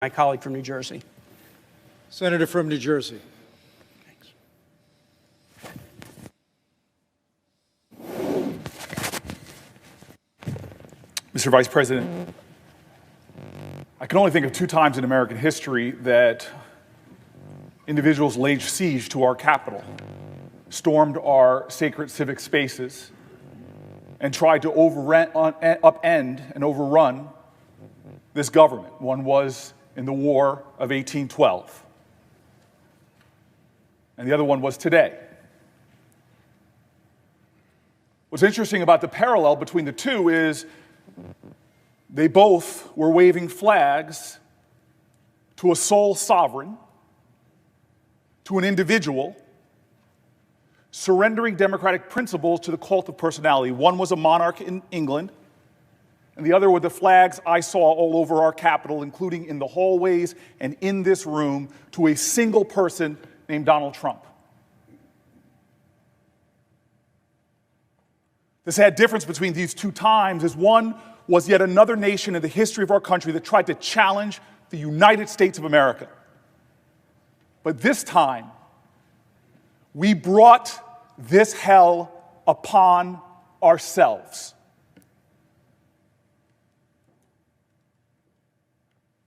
My colleague from New Jersey. Senator from New Jersey. Mr. Vice President, I can only think of 2 times in American history that individuals laid siege to our Capitol, stormed our sacred civic spaces, and tried to upend and overrun this government. One was in the War of 1812, and the other one was today. What's interesting about the parallel between the two is they both were waving flags to a sole sovereign, to an individual, surrendering democratic principles to the cult of personality. One was a monarch in England, and the other were the flags I saw all over our Capitol, including in the hallways and in this room, to a single person named Donald Trump. The sad difference between these 2 times is one was yet another nation in the history of our country that tried to challenge the United States of America. But this time, we brought this hell upon ourselves.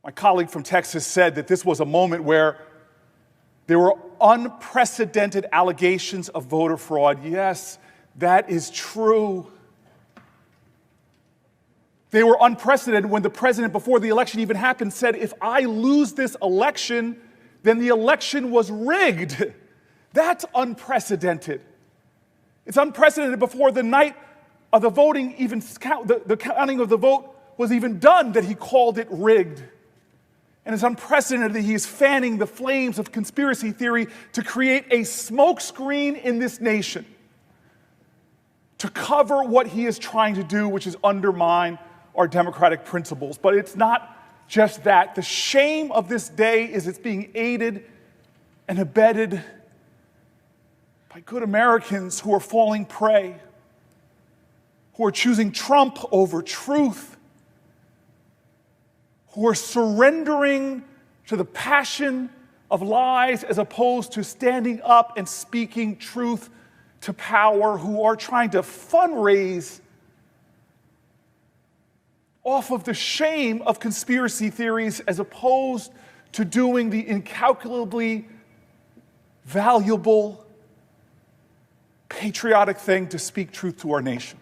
My colleague from Texas said that this was a moment where there were unprecedented allegations of voter fraud. Yes, that is true. They were unprecedented when the president, before the election even happened, said, if I lose this election, then the election was rigged. That's unprecedented. It's unprecedented before the night of the voting, even the counting of the vote was even done, that he called it rigged. And it's unprecedented that he is fanning the flames of conspiracy theory to create a smokescreen in this nation to cover what he is trying to do, which is undermine our democratic principles. But it's not just that. The shame of this day is it's being aided and abetted by good Americans who are falling prey, who are choosing Trump over truth, who are surrendering to the passion of lies as opposed to standing up and speaking truth to power, who are trying to fundraise off of the shame of conspiracy theories as opposed to doing the incalculably valuable, patriotic thing to speak truth to our nation.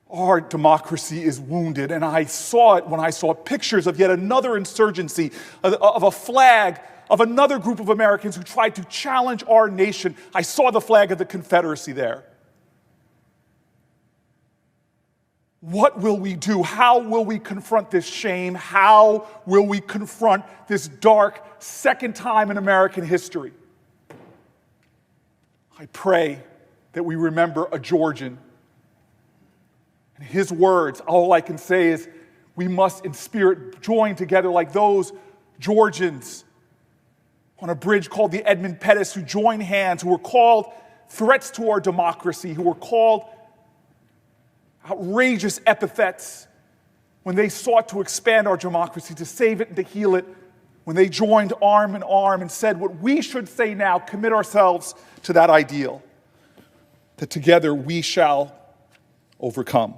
Our democracy is wounded, and I saw it when I saw pictures of yet another insurgency, of a flag of another group of Americans who tried to challenge our nation. I saw the flag of the Confederacy there. What will we do? How will we confront this shame? How will we confront this dark second time in American history? I pray that we remember a Georgian. And his words, all I can say is we must in spirit join together like those Georgians on a bridge called the Edmund Pettus, who joined hands, who were called threats to our democracy, who were called outrageous epithets when they sought to expand our democracy, to save it and to heal it, when they joined arm in arm and said what we should say now, commit ourselves to that ideal, that together we shall overcome.